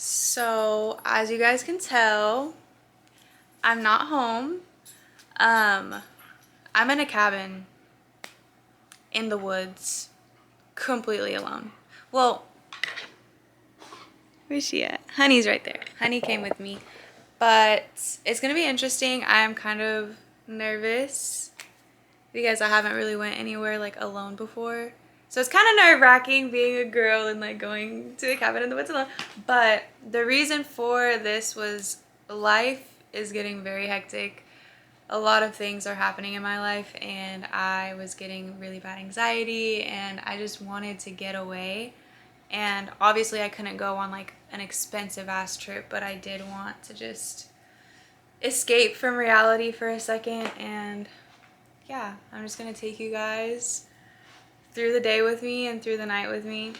So, as you guys can tell, I'm not home. I'm in a cabin in the woods, completely alone. Well, where's she at? Honey's right there. Honey came with me. But it's gonna be interesting. I'm kind of nervous because I haven't really went anywhere like alone before. So it's kind of nerve-wracking being a girl and like going to a cabin in the woods alone. But the reason for this was life is getting very hectic. A lot of things are happening in my life and I was getting really bad anxiety and I just wanted to get away. And obviously I couldn't go on like an expensive ass trip, but I did want to just escape from reality for a second. And yeah, I'm just gonna take you guys through the day with me and through the night with me.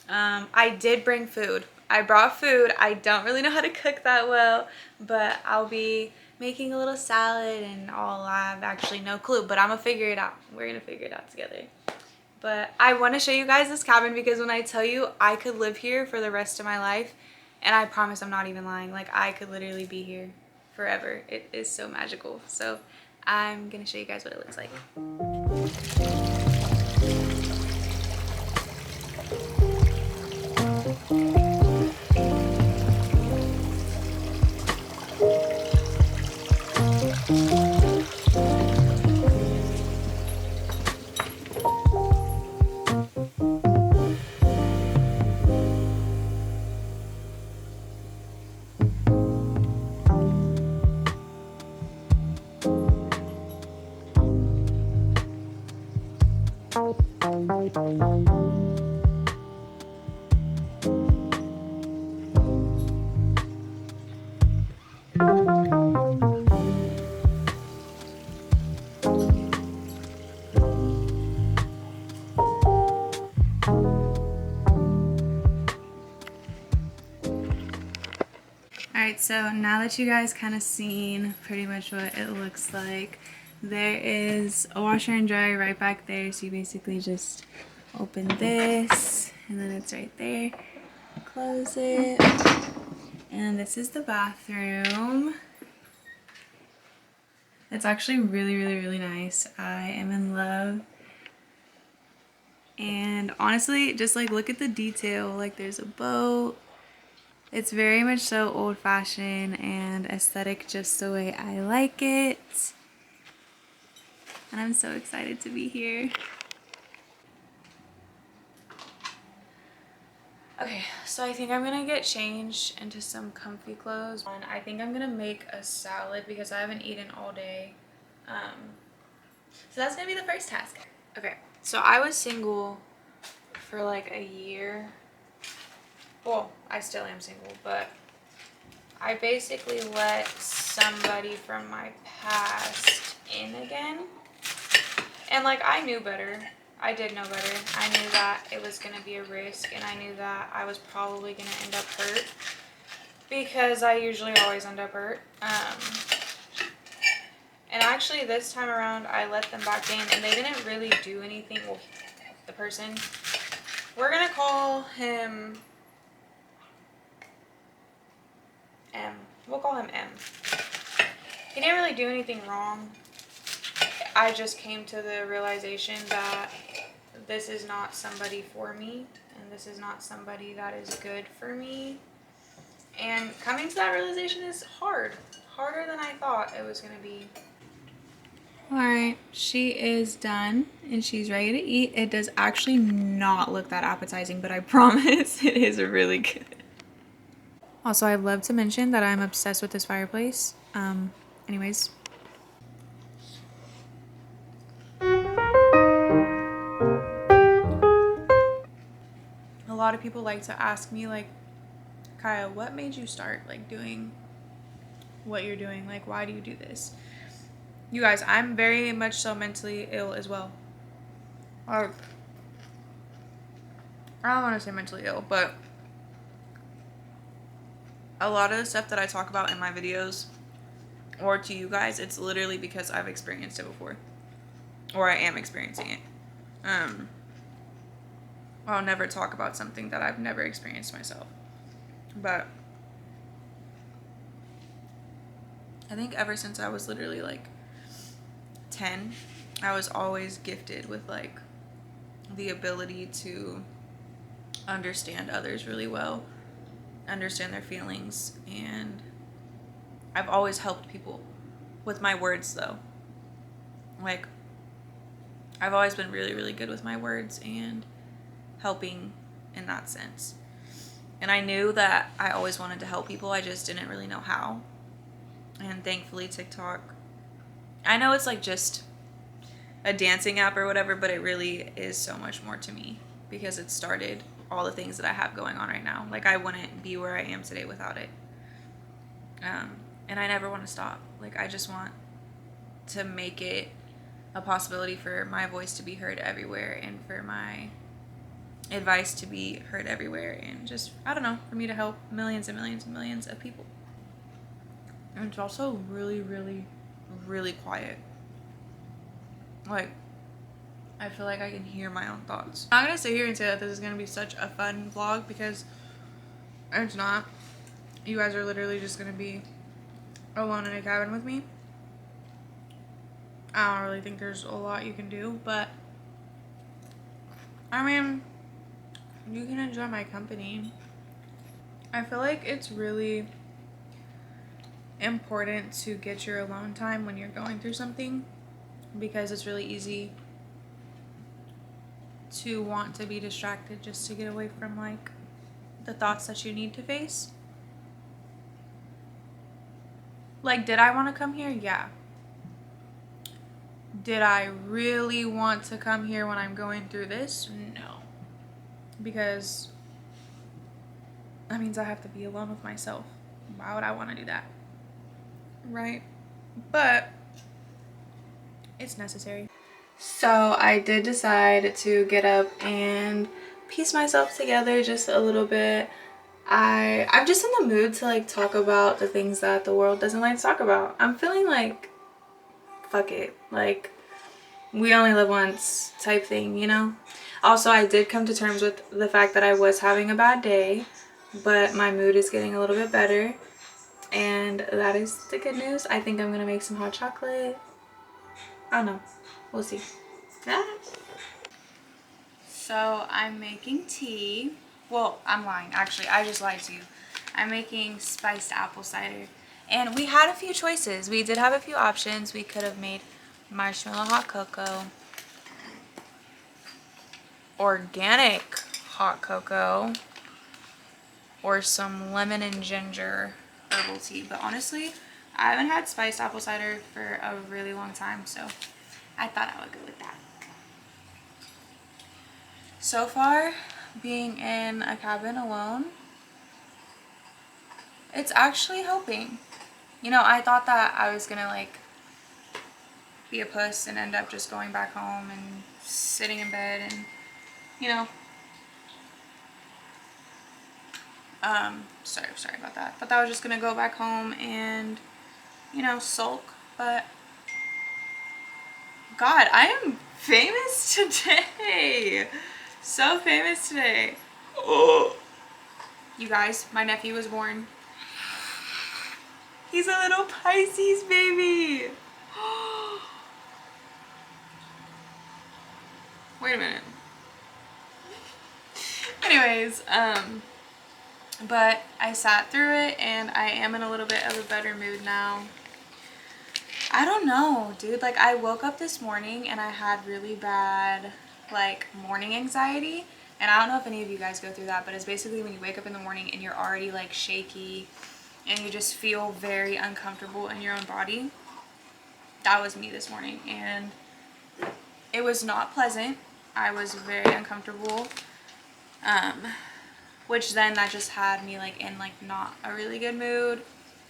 I did bring food. I brought food. I don't really know how to cook that well, but I'll be making a little salad and all. I have actually no clue, but I'm gonna figure it out. We're gonna figure it out together. But I want to show you guys this cabin because when I tell you I could live here for the rest of my life, and I promise I'm not even lying, like I could literally be here forever. It is so magical. So I'm gonna show you guys what it looks like. Alright, so now that you guys kind of seen pretty much what it looks like, there is a washer and dryer right back there, so you basically just open this, and then it's right there. Close it, and this is the bathroom. It's actually really nice. I am in love. And honestly, just like look at the detail, like there's a boat. It's very much so old-fashioned and aesthetic, just the way I like it. And I'm so excited to be here. Okay, so I think I'm gonna get changed into some comfy clothes. And I think I'm gonna make a salad because I haven't eaten all day. So that's gonna be the first task. Okay, so I was single for like a year. Well, I still am single, but I basically let somebody from my past in again. And like, I knew better. I did know better. I knew that it was going to be a risk, and I knew that I was probably going to end up hurt because I usually always end up hurt. And actually this time around I let them back in and they didn't really do anything. Well, the person, we're going to call him M. We'll call him M. He didn't really do anything wrong. I just came to the realization that this is not somebody for me, and this is not somebody that is good for me. And coming to that realization is hard. Harder than I thought it was going to be. Alright, she is done and she's ready to eat. It does actually not look that appetizing, but I promise it is really good. Also, I'd love to mention that I'm obsessed with this fireplace. Anyways. A lot of people like to ask me, like, Kaya, what made you start, like, doing what you're doing? Like, why do you do this? You guys, I'm very much so mentally ill as well. Or, I don't want to say mentally ill, but a lot of the stuff that I talk about in my videos or to you guys, it's literally because I've experienced it before. Or I am experiencing it. I'll never talk about something that I've never experienced myself. But I think ever since I was literally like 10, I was always gifted with like the ability to understand others really well, understand their feelings, and I've always helped people with my words though. Like, I've always been really, really good with my words and helping in that sense. And I knew that I always wanted to help people, I just didn't really know how. And thankfully TikTok, I know it's like just a dancing app or whatever, but it really is so much more to me because it started all the things that I have going on right now. Like, I wouldn't be where I am today without it. And I never want to stop. Like, I just want to make it a possibility for my voice to be heard everywhere and for my advice to be heard everywhere, and just, I don't know, for me to help millions and millions and millions of people. And it's also really, really, really quiet. Like, I feel like I can hear my own thoughts. I'm not gonna sit here and say that this is gonna be such a fun vlog because it's not. You guys are literally just gonna be alone in a cabin with me. I don't really think there's a lot you can do, but I mean, you can enjoy my company. I feel like it's really important to get your alone time when you're going through something, because it's really easy to want to be distracted just to get away from like the thoughts that you need to face. Like, did I want to come here? Yeah. Did I really want to come here when I'm going through this? No. Because that means I have to be alone with myself. Why would I want to do that? Right? But it's necessary. So I did decide to get up and piece myself together just a little bit. I'm just in the mood to like talk about the things that the world doesn't like to talk about. I'm feeling like, fuck it, like we only live once type thing, you know? Also, I did come to terms with the fact that I was having a bad day, but my mood is getting a little bit better, and that is the good news. I think I'm gonna make some hot chocolate. I don't know, we'll see. So I'm making tea. Well, I'm lying, actually, I just lied to you. I'm making spiced apple cider, and we had a few choices. We did have a few options. We could have made marshmallow hot cocoa, organic hot cocoa, or some lemon and ginger herbal tea. But honestly, I haven't had spiced apple cider for a really long time, so I thought I would go with that. So far, being in a cabin alone, it's actually helping. You know, I thought that I was gonna like be a puss and end up just going back home and sitting in bed and, you know, sorry about that. But I was just gonna go back home and, you know, sulk. But God, I am famous today. So famous today. Oh. You guys, my nephew was born. He's a little Pisces baby. Wait a minute. Anyways, but I sat through it and I am in a little bit of a better mood now. I don't know, dude. Like, I woke up this morning and I had really bad, like, morning anxiety. And I don't know if any of you guys go through that, but it's basically when you wake up in the morning and you're already, like, shaky and you just feel very uncomfortable in your own body. That was me this morning, and it was not pleasant. I was very uncomfortable. Which then that just had me like in like not a really good mood.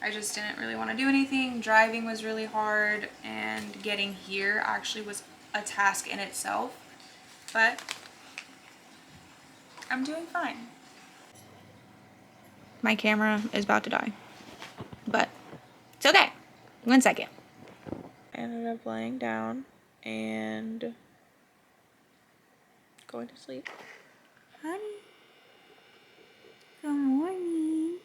I just didn't really want to do anything. Driving was really hard, and getting here actually was a task in itself. But I'm doing fine. My camera is about to die, but it's okay. 1 second. I ended up laying down and going to sleep. Honey, good morning.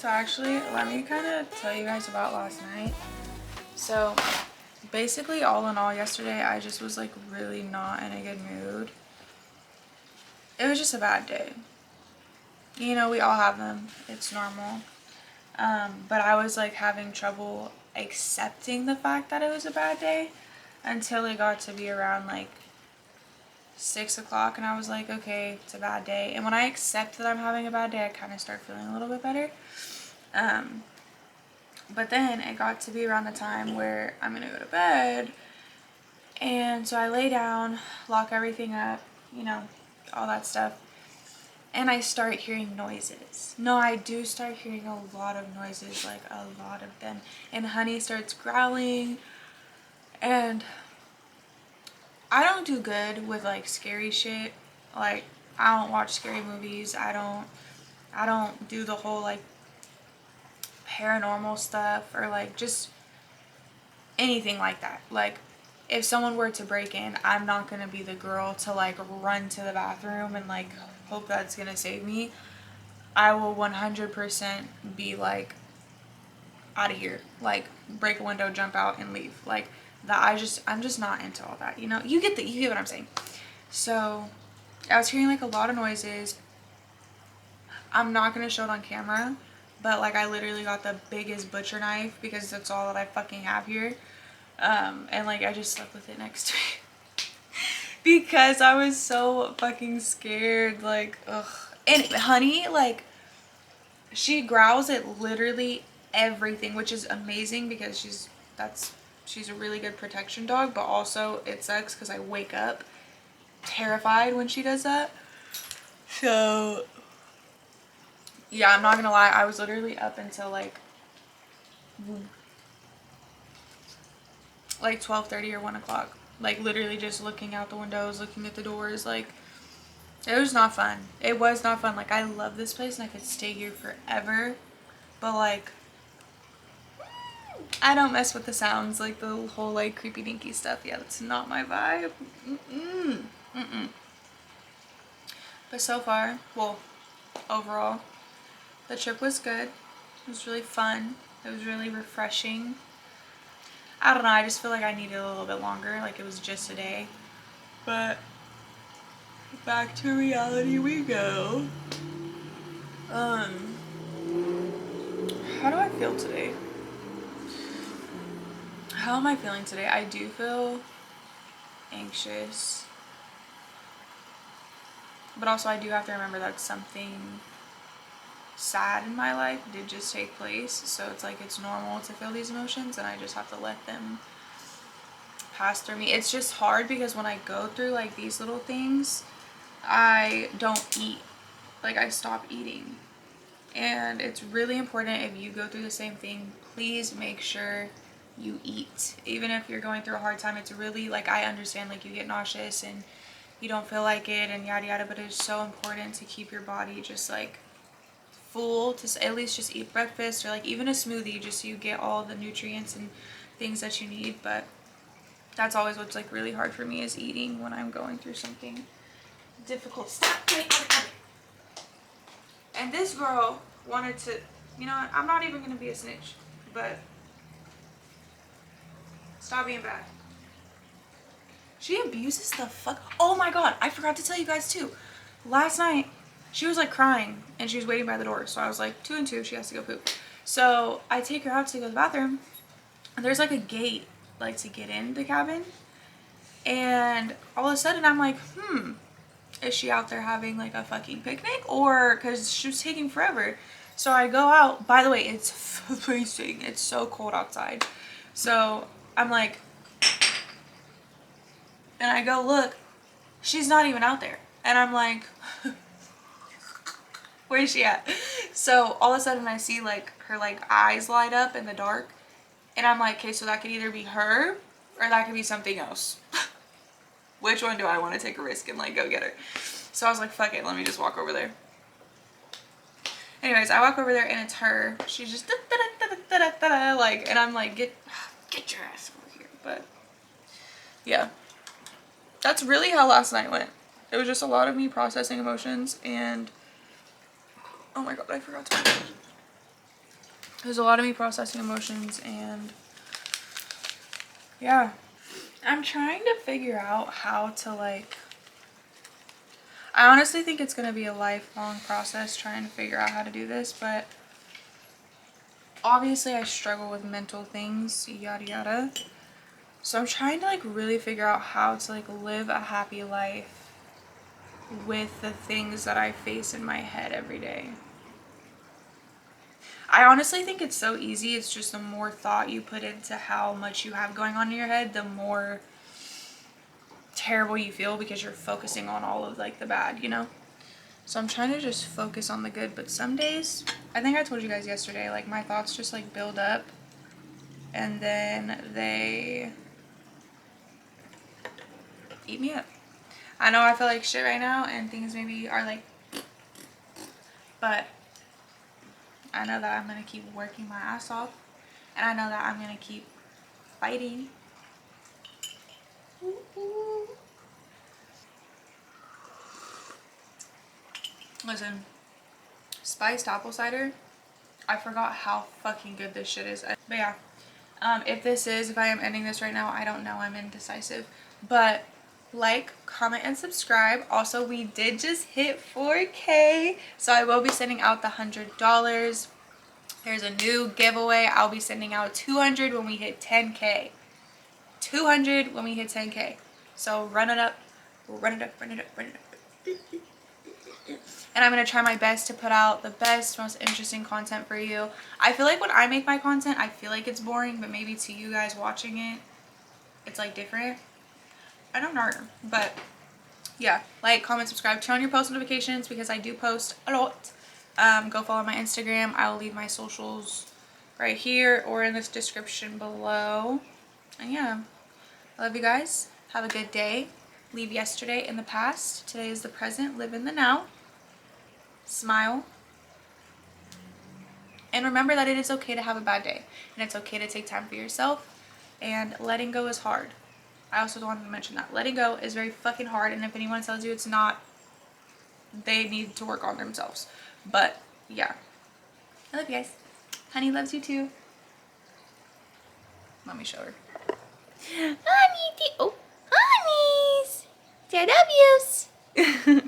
So actually, let me kind of tell you guys about last night. So basically, all in all, yesterday I just was like really not in a good mood. It was just a bad day. You know, we all have them. It's normal. But I was like having trouble accepting the fact that it was a bad day until it got to be around like 6 o'clock, and I was like, okay, it's a bad day. And when I accept that I'm having a bad day, I kind of start feeling a little bit better. But then it got to be around the time where I'm gonna go to bed, and so I lay down, lock everything up, you know, all that stuff, and I start hearing noises. No, I do start hearing a lot of noises, like a lot of them, and Honey starts growling, and I don't do good with like scary shit. Like, I don't watch scary movies. I don't do the whole like paranormal stuff or like just anything like that. Like, if someone were to break in, I'm not gonna be the girl to like run to the bathroom and like hope that's gonna save me. I will 100% be like, out of here. Like, break a window, jump out, and leave. Like that. I'm just not into all that. You know, you get what I'm saying. So I was hearing like a lot of noises. I'm not gonna show it on camera, but like I literally got the biggest butcher knife because that's all that I fucking have here. And like I just slept with it next to me because I was so fucking scared. Like, ugh. And Honey, like, she growls at literally everything, which is amazing because she's a really good protection dog, but also it sucks because I wake up terrified when she does that. So yeah, I'm not gonna lie, I was literally up until like 12:30 or 1 o'clock, like literally just looking out the windows, looking at the doors. Like, it was not fun. It was not fun. Like, I love this place and I could stay here forever, but like I don't mess with the sounds, like the whole like creepy dinky stuff. Yeah, that's not my vibe. But so far, well, overall, the trip was good. It was really fun. It was really refreshing. I don't know, I just feel like I needed a little bit longer. Like, it was just a day. But back to reality we go. How do I feel today? How am I feeling today? I do feel anxious. But also I do have to remember that something sad in my life did just take place. So it's like, it's normal to feel these emotions and I just have to let them pass through me. It's just hard because when I go through like these little things, I don't eat. Like, I stop eating. And it's really important, if you go through the same thing, please make sure you eat. Even if you're going through a hard time, it's really like, I understand like you get nauseous and you don't feel like it and yada yada, but it's so important to keep your body just like full, to at least just eat breakfast or like even a smoothie, just so you get all the nutrients and things that you need. But that's always what's like really hard for me, is eating when I'm going through something difficult. Stop. And this girl wanted to, you know what, I'm not even gonna be a snitch, but stop being bad. She abuses the fuck. Oh my god, I forgot to tell you guys too. Last night, she was like crying and she was waiting by the door. So I was like, 2 and 2, she has to go poop. So I take her out to go to the bathroom, and there's like a gate like to get in the cabin. And all of a sudden I'm like, is she out there having like a fucking picnic? Or, because she was taking forever. So I go out. By the way, it's freezing. It's so cold outside. So I'm like, and I go look, she's not even out there. And I'm like, where is she at? So all of a sudden I see like her like eyes light up in the dark. And I'm like, okay, so that could either be her or that could be something else. Which one do I want to take a risk and like go get her? So I was like, fuck it, let me just walk over there. Anyways, I walk over there and it's her. She's just like, and I'm like, get your ass over here. But yeah, that's really how last night went. It was just a lot of me processing emotions, and oh my god, I forgot to There's a lot of me processing emotions, and yeah. I'm trying to figure out how to like, I honestly think it's going to be a lifelong process trying to figure out how to do this, but obviously I struggle with mental things, yada yada. So I'm trying to like really figure out how to like live a happy life with the things that I face in my head every day. I honestly think it's so easy. It's just the more thought you put into how much you have going on in your head, the more terrible you feel because you're focusing on all of like the bad, you know? So I'm trying to just focus on the good, but some days, I think I told you guys yesterday, like my thoughts just like build up and then they eat me up. I know I feel like shit right now and things maybe are like, but I know that I'm going to keep working my ass off, and I know that I'm going to keep fighting. Listen, spiced apple cider, I forgot how fucking good this shit is. But yeah, if I am ending this right now, I don't know, I'm indecisive. But like, comment, and subscribe. Also, we did just hit 4K, so I will be sending out the $100. There's a new giveaway. I'll be sending out 200 when we hit 10K. 200 when we hit 10K. So run it up, run it up, run it up, run it up. And I'm going to try my best to put out the best, most interesting content for you. I feel like when I make my content, I feel like it's boring, but maybe to you guys watching it, it's like different. I don't know, but yeah, like, comment, subscribe, turn on your post notifications because I do post a lot. Go follow my Instagram. I will leave my socials right here or in this description below. And yeah, I love you guys. Have a good day. Leave yesterday in the past. Today is the present. Live in the now. Smile. And remember that it is okay to have a bad day. And it's okay to take time for yourself. And letting go is hard. I also wanted to mention that. Letting go is very fucking hard. And if anyone tells you it's not, they need to work on themselves. But yeah. I love you guys. Honey loves you too. Let me show her. Honey, oh, honeys. I love yous.